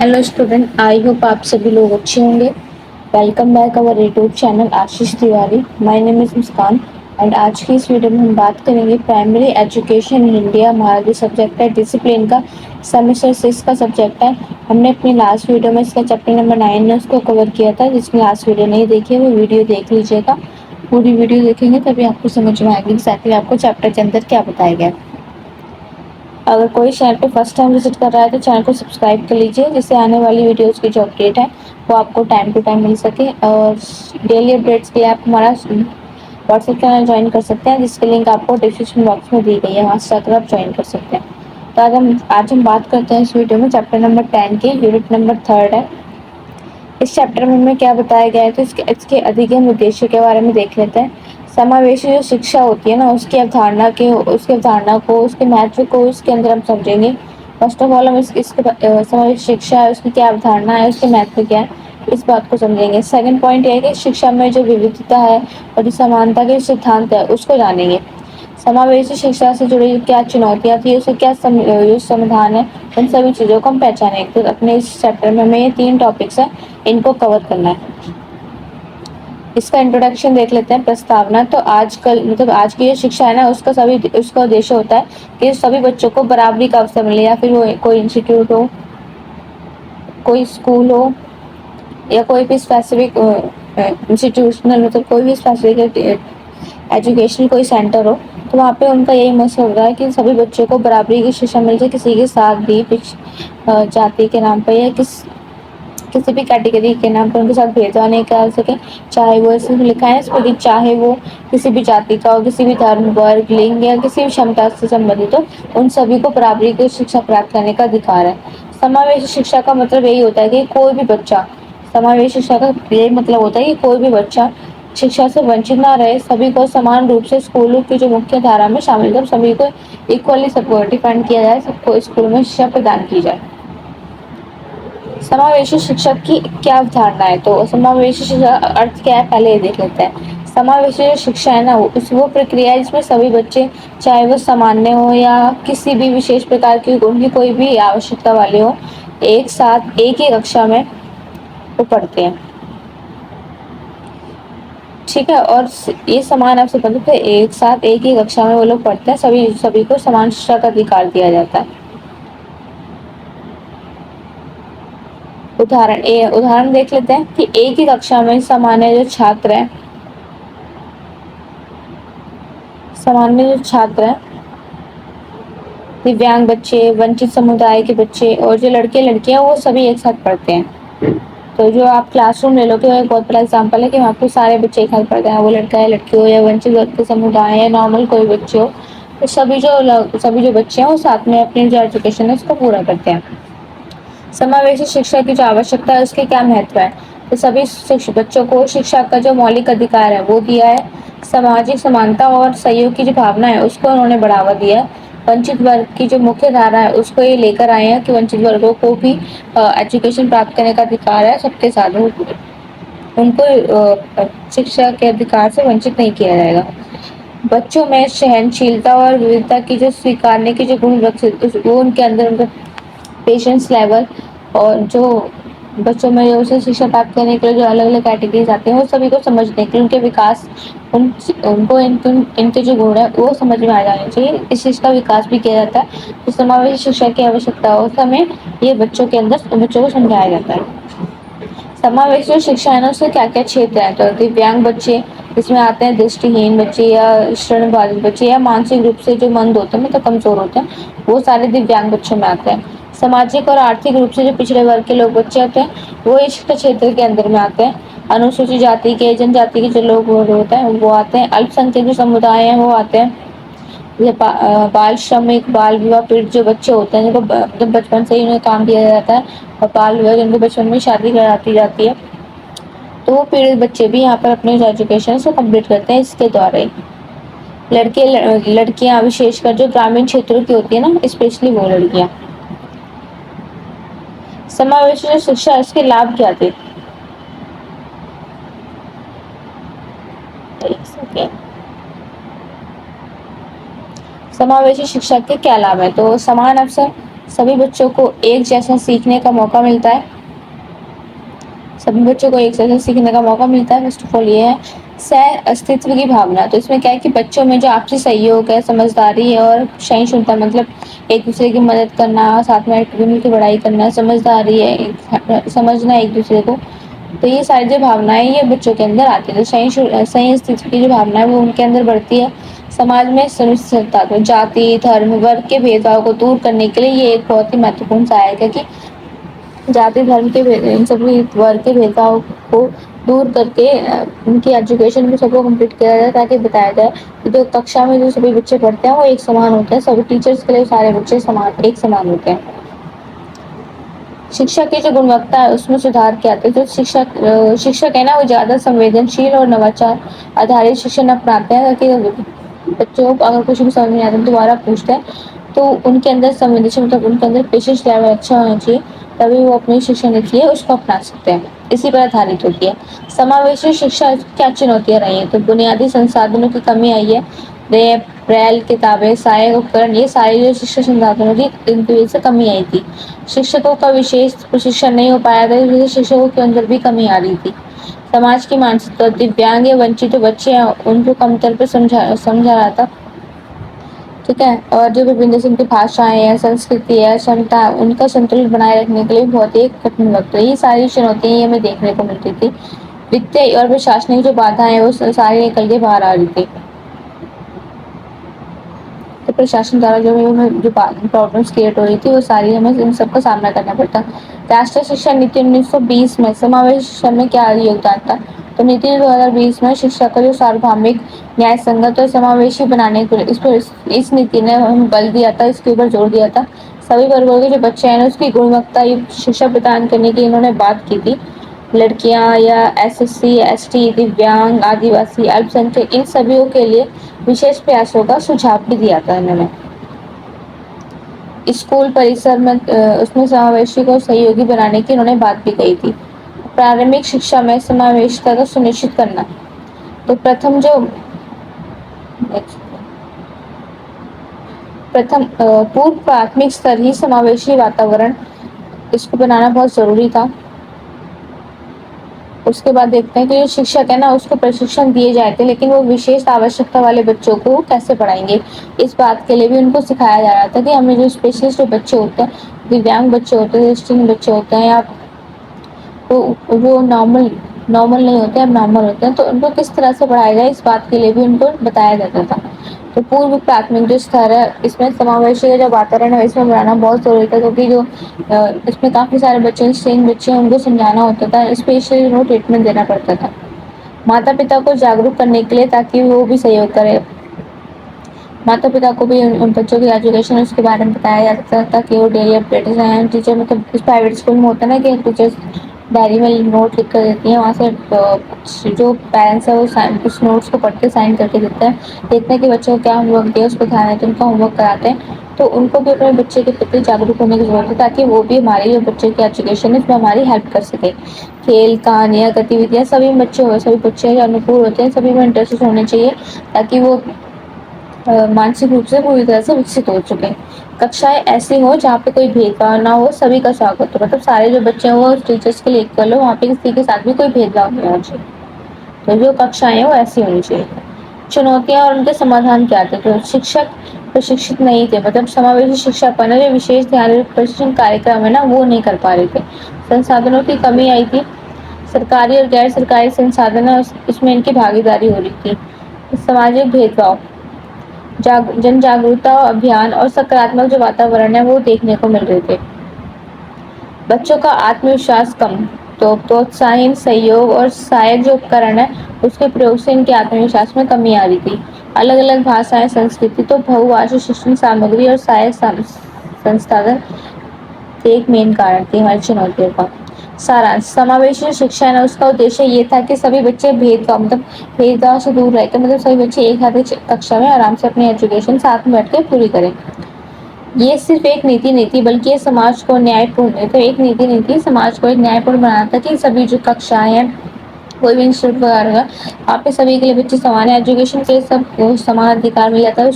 Hello student, I hope आप सभी लोग अच्छे होंगे। Welcome back our YouTube channel Ashish Tiwari. My name is Muskan and आज की इस वीडियो में हम बात करेंगे प्राइमरी एजुकेशन इन इंडिया। हमारा जो सब्जेक्ट है डिसिप्लिन का, सेमेस्टर 6 का सब्जेक्ट है। हमने अपनी लास्ट वीडियो में इसका चैप्टर नंबर 9 में उसको कवर किया था। जिसमें लास्ट वीडियो नहीं देखी है वो वीडियो देख लीजिएगा। पूरी वीडियो देखेंगे तभी आपको समझ में आएगी एग्जैक्टली आपको चैप्टर के अंदर क्या बताया गया है। अगर कोई चैनल पे फर्स्ट टाइम विजिट कर रहा है तो चैनल को सब्सक्राइब कर लीजिए, जिससे आने वाली वीडियोस की जो अपडेट है वो आपको टाइम टू टाइम मिल सके। और डेली अपडेट्स के लिए आप हमारा व्हाट्सएप चैनल ज्वाइन कर सकते हैं, जिसकी लिंक आपको डिस्क्रिप्शन बॉक्स में दी गई है, वहाँ से जाकर आप ज्वाइन कर सकते हैं। तो आज हम बात करते हैं इस वीडियो में चैप्टर नंबर 10 की, यूनिट नंबर 3 है। इस चैप्टर में हमें क्या बताया गया है तो इसके अधिगम उद्देश्य के बारे में देख लेते हैं। समावेशी जो शिक्षा होती है ना, उसके अवधारणा को, उसके महत्व को इसके अंदर हम समझेंगे। फर्स्ट ऑफ ऑल हम समावेशी शिक्षा है, उसकी क्या अवधारणा है, उसके महत्व क्या है, इस बात को समझेंगे। सेकंड पॉइंट ये है कि शिक्षा में जो विविधता है और जो समानता के सिद्धांत है उसको जानेंगे। समावेशी शिक्षा से जुड़ी क्या चुनौतियां थी, उसके क्या समाधान है, उन सभी चीजों को हम पहचानेंगे। तो अपने इस चैप्टर में हमें ये 3 टॉपिक्स हैं, इनको कवर करना है। इसका इंट्रोडक्शन देख लेते हैं, प्रस्तावना। तो आजकल आज की जो शिक्षा है ना, उसका उद्देश्य होता है कि सभी बच्चों को बराबरी का अवसर मिले, या फिर वो कोई इंस्टीट्यूट हो, कोई स्कूल हो, या कोई भी स्पेसिफिक इंस्टीट्यूशनल कोई भी स्पेसिफिक एजुकेशनल कोई सेंटर हो, तो वहाँ पे उनका यही मकसद होता है कि सभी बच्चों को बराबरी की शिक्षा मिल जाए, किसी के साथ भी जाति के नाम पर या किसी भी कैटेगरी के नाम पर उनके साथ भेदभाव नहीं कर सके। चाहे वो इसमें लिखा है इस पर कि चाहे वो किसी भी जाति का हो, किसी भी धर्म, वर्ग, लिंग या किसी भी क्षमता से संबंधित हो, उन सभी को बराबरी की शिक्षा प्राप्त करने का अधिकार है। समावेशी शिक्षा का मतलब यही होता है कि कोई भी बच्चा, समावेशी शिक्षा का यही मतलब होता है कि कोई भी बच्चा शिक्षा से वंचित ना रहे, सभी को समान रूप से स्कूलों की जो मुख्य धारा में शामिल कर, सभी को इक्वली सपोर्ट डिफाइंड किया जाए, सबको स्कूल में शिक्षा प्रदान की जाए। समावेशी शिक्षा की क्या अवधारणा है, तो समावेशी शिक्षा अर्थ क्या है पहले ये देख लेते हैं। समावेशी जो शिक्षा है ना, वो प्रक्रिया है जिसमें सभी बच्चे, चाहे वो सामान्य हो या किसी भी विशेष प्रकार की उनकी कोई भी आवश्यकता वाले हो, एक साथ एक ही कक्षा में वो पढ़ते हैं। ठीक है, और ये समान अवसर पर तो एक साथ एक ही कक्षा में वो लोग पढ़ते हैं, सभी को समान शिक्षा का अधिकार दिया जाता है। उदाहरण देख लेते हैं कि एक ही कक्षा में सामान्य जो छात्र हैं, दिव्यांग बच्चे, वंचित समुदाय के बच्चे और जो लड़के लड़कियां, वो सभी एक साथ पढ़ते हैं। तो जो आप क्लासरूम ले लो, कि एक बहुत बड़ा एग्जाम्पल है कि वहाँ पे सारे बच्चे एक साथ पढ़ते हैं, वो लड़का है, लड़की हो, या वंचित वर्ग के समुदाय है, नॉर्मल कोई बच्चे हो, तो सभी जो बच्चे हैं वो साथ में अपनी जो एजुकेशन है उसको पूरा करते हैं। समावेशी शिक्षा की जो आवश्यकता है उसके क्या महत्व है, तो सभी बच्चों को शिक्षा का जो मौलिक अधिकार है वो दिया है। सामाजिक समानता और सहयोग की जो भावना है उसको उन्होंने बढ़ावा दिया है। वंचित वर्ग की जो मुख्य धारा है उसको ये लेकर आए हैं कि वंचित वर्गों को भी एजुकेशन प्राप्त करने का अधिकार है, सबके साथ उनको शिक्षा के अधिकार से वंचित नहीं किया जाएगा। बच्चों में सहनशीलता और विविधता की जो स्वीकारने की जो गुण विकसित, वो उनके अंदर, उनका पेशेंस लेवल, और जो बच्चों में जो शिक्षा प्राप्त करने के लिए जो अलग अलग कैटेगरीज आते हैं वो सभी को समझने के लिए, उनके विकास, उनको इनके जो गुण है वो समझ में आ जाने चाहिए, इस चीज का विकास भी किया जाता है। तो समावेशी शिक्षा की आवश्यकता हो समय ये बच्चों को समझाया जाता है। समावेशी शिक्षा है ना, उसके क्या क्या क्षेत्र है, तो दिव्यांग बच्चे इसमें आते हैं, दृष्टिहीन बच्चे या श्रवणबाधित बच्चे या मानसिक रूप से जो मंद होते हैं, मतलब कमजोर होते हैं, वो सारे दिव्यांग बच्चों में आते हैं। सामाजिक और आर्थिक रूप से जो पिछड़े वर्ग के लोग बच्चे होते हैं वो इस क्षेत्र के अंदर में आते हैं। अनुसूचित जाति के, जनजाति के जो लोग होते हैं वो आते हैं। अल्पसंख्यक जो समुदाय है वो आते हैं। बाल श्रमिक, बाल विवाह पीड़ित जो बच्चे होते हैं, जिनको मतलब बचपन से ही उन्हें काम दिया जाता है, और बाल विवाह जिनको बचपन में शादी कराती जाती है, तो वो पीड़ित बच्चे भी यहाँ पर अपने एजुकेशन को कंप्लीट करते हैं इसके द्वारा ही। लड़कियां विशेषकर जो ग्रामीण क्षेत्रों की होती है ना, स्पेशली वो लड़कियां। समावेशी शिक्षा, इसके लाभ क्या थे, समावेशी शिक्षा के क्या लाभ है, तो समान अवसर, सभी बच्चों को एक जैसा सीखने का मौका मिलता है। सभी बच्चों को एक जैसा सीखने का मौका मिलता है। फर्स्ट ऑफ ऑल ये है सह अस्तित्व की भावना। तो इसमें क्या है कि बच्चों में जो आपसी सहयोग है, समझदारी है और सहिष्णुता, मतलब एक दूसरे की मदद करना, साथ में मिलकर पढ़ाई करना, समझदारी है, समझना एक दूसरे को, तो ये सारी जो भावनाएं ये बच्चों के अंदर आती है। तो सही अस्तित्व की जो भावना है वो उनके अंदर बढ़ती है। समाज में सुनिश्चितता, तो जाति, धर्म, वर्ग के भेदभाव को दूर करने के लिए ये एक बहुत ही महत्वपूर्ण सहायक है कि जाति, धर्म के इन सभी वर्ग के भेदभाव को दूर करके उनकी एजुकेशन को सबको कंप्लीट किया जाए, ताकि बताया जाए कि जो कक्षा में जो सभी बच्चे पढ़ते हैं वो एक समान होते हैं। सभी टीचर्स के लिए सारे बच्चे समान एक समान होते हैं। शिक्षा की जो गुणवत्ता है उसमें सुधार किया जाता है। जो शिक्षक है ना वो ज़्यादा संवेदनशील और नवाचार आधारित शिक्षण अपनाते हैं, ताकि बच्चों को अगर कुछ भी समझ नहीं आता दोबारा पूछते हैं, तो उनके अंदर संवेदनशील, मतलब उनके अंदर पेशेंस लेवल अच्छा होना चाहिए, तभी वो अपनी शिक्षा नीति है उसको अपना सकते हैं। इसी पर आधारित होती है। समावेशी शिक्षा क्या चुनौतियाँ रही हैं? तो बुनियादी संसाधनों की कमी आई है। रैप, ब्रेल किताबें, सहायक उपकरण, ये सारी जो शिक्षा संसाधनों की इनकी वजह से कमी आई थी। शिक्षकों का विशेष प्रशिक्षण नहीं हो पाया था, इसलिए शिक्षकों के अंदर भी कमी आ रही थी। समाज की मानसिकता, दिव्यांग या वंचित जो बच्चे हैं उनको कमतर पर समझा रहा था। ठीक है, और जो विभिन्न किस्म की भाषाएं है, संस्कृति है, क्षमता, उनका संतुलन बनाए रखने के लिए बहुत ही कठिन वक्त है। ये सारी चुनौतियां ये हमें देखने को मिलती थी। वित्तीय और प्रशासनिक जो बाधाएं हैं वो सारी निकल के बाहर आ रही थी। तो प्रशासन द्वारा जो प्रॉब्लम्स क्रिएट हो रही थी वो सारी हमें इन सबका सामना करना पड़ता। राष्ट्रीय शिक्षा नीति 1920 में समावेशी शिक्षा में क्या योगदान था? तो नीति 2020 में शिक्षा का जो सार्वभौमिक, न्याय संगत और समावेशी बनाने के लिए इस नीति ने हमें बल दिया था, इसके ऊपर जोर दिया था। सभी वर्गों के जो बच्चे हैं उसकी गुणवत्ता युक्त शिक्षा प्रदान करने की इन्होंने बात की थी। लड़कियां या एसएससी, एसटी, दिव्यांग, आदिवासी, अल्पसंख्यक, इन सभी के लिए विशेष प्रयासों का सुझाव भी दिया था इन्होंने। स्कूल परिसर में उसमें समावेशी को सहयोगी बनाने की इन्होंने बात भी कही थी। प्रारंभिक शिक्षा में समावेशिता को सुनिश्चित करना। तो पूर्व प्राथमिक स्तर ही समावेशी वातावरण इसको बनाना बहुत जरूरी था। उसके बाद देखते हैं कि जो शिक्षक है ना उसको प्रशिक्षण दिए जाए थे, लेकिन वो विशेष आवश्यकता वाले बच्चों को कैसे पढ़ाएंगे, इस बात के लिए भी उनको सिखाया जा रहा था कि हमें जो स्पेशलिस्ट जो बच्चे होते हैं, दिव्यांग बच्चे होते हैं, दृष्टिहीन बच्चे होते हैं, या वो नॉर्मल नहीं होते, अब नॉर्मल होते हैं, तो उनको किस तरह से पढ़ाया जाए इस बात के लिए भी उनको बताया जाता था। तो पूर्व प्राथमिक जो स्तर है इसमें समावेशी का जो वातावरण है इसमें बनाना बहुत जरूरी था, क्योंकि जो इसमें काफी सारे बच्चे स्ट्रेन बच्चे हैं उनको समझाना होता था, स्पेशली उनको ट्रीटमेंट देना पड़ता था। माता पिता को जागरूक करने के लिए, ताकि वो भी सहयोग करे, माता पिता को भी उन बच्चों की एजुकेशन उसके बारे में बताया जाता था, ताकि वो डेली अपडेटेड रहें। टीचर, मतलब इस प्राइवेट स्कूल में होता है ना कि टीचर्स डायरी में नोट लिख कर देती हैं, वहाँ से जो पेरेंट्स है वो उस नोट्स को पढ़ के साइन करके देते हैं, देखते हैं कि बच्चों को क्या होमवर्क दिया, उस पर ध्यान देते हैं, उनका होमवर्क कराते हैं। तो उनको भी अपने बच्चे के प्रति जागरूक होने की जरूरत है, ताकि वो भी हमारी जो बच्चे की एजुकेशन है उसमें हमारी हेल्प कर सके। खेल, कहानियाँ, गतिविधियाँ सभी बच्चे जो अनुकूल होते हैं सभी में इंटरेस्टेड होने चाहिए, ताकि वो मानसिक रूप से पूरी तरह से विकसित हो चुके हैं। कक्षाएं ऐसी हो जहाँ पे कोई भेदभाव ना हो, सभी का स्वागत हो, मतलब सारे जो बच्चे हैं वो टीचर्स के लिए इक्वल हो, वहाँ पे किसी के साथ भी कोई भेदभाव नहीं होना चाहिए। तो जो कक्षाएं हैं वो ऐसी होनी चाहिए। चुनौतियां और उनके समाधान क्या थे? तो शिक्षक प्रशिक्षित नहीं थे, मतलब समावेशी शिक्षा पर जो विशेष ध्यान प्रशिक्षण कार्यक्रम है ना वो नहीं कर पा रहे थे। संसाधनों की कमी आई थी। सरकारी और गैर सरकारी संसाधन है उसमें इनकी भागीदारी हो रही थी। सामाजिक भेदभाव, जन जागरूकता अभियान और सकारात्मक जो वातावरण है वो देखने को मिल रहे थे। बच्चों का आत्मविश्वास कम, तो प्रोत्साहन, सहयोग और सहायक जो उपकरण है उसके प्रयोग से इनके आत्मविश्वास में कमी आ रही थी। अलग अलग भाषाएं, संस्कृति, तो बहुभाषी शिक्षण सामग्री और सहायक संसाधन एक मेन कारण थी हमारी चुनौतियों का। सारांश, समावेशी शिक्षा है ना उसका उद्देश्य ये था कि सभी बच्चे भेदभाव से दूर रहकर, मतलब सभी बच्चे एक साथ कक्षा में आराम से अपनी एजुकेशन साथ में बैठ के पूरी करें। ये सिर्फ एक नीति नहीं थी, बल्कि ये समाज को न्यायपूर्ण, तो एक नीति नहीं थी, समाज को एक न्यायपूर्ण बनाना था कि सभी जो कक्षाएं हैं, कोई भी इंस्टीट्यूट वगैरह होगा, वहाँ पे सभी के लिए बच्चे समान है, एजुकेशन के लिए सबको समान अधिकार मिल जाता है,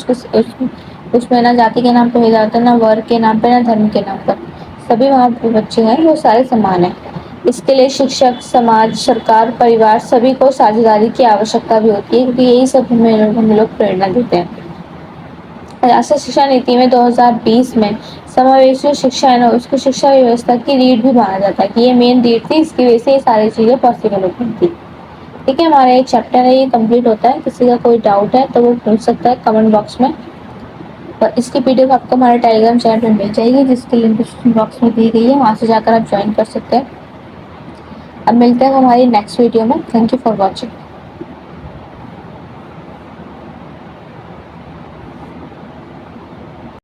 उसमें ना जाति के नाम पे भेजा जाता है, ना वर्ग के नाम पे, ना धर्म के नाम पर। सभी वहाँ पे बच्चे हैं वो सारे समान हैं। इसके लिए शिक्षक, समाज, सरकार, परिवार सभी को साझेदारी की आवश्यकता भी होती है, क्योंकि यही सब हमें लोग प्रेरणा देते हैं। राष्ट्रीय शिक्षा नीति में 2020 में समावेशी शिक्षा है ना, उसको शिक्षा व्यवस्था की रीढ़ भी माना जाता है कि ये मेन रीढ़ थी, इसकी वजह से ये सारी चीजें पॉसिबल हो पाई थी। ठीक है, हमारा एक चैप्टर है ये कंप्लीट होता है। किसी का कोई डाउट है तो वो पूछ सकता है कमेंट बॉक्स में, और इसकी पीडीएफ आपको हमारे टेलीग्राम चैनल पर मिल जाएगी, जिसकी लिंक डिस्क्रिप्शन बॉक्स में दी गई है, वहाँ से जाकर आप ज्वाइन कर सकते हैं। अब मिलते हैं हमारी नेक्स्ट वीडियो में। Thank you for watching.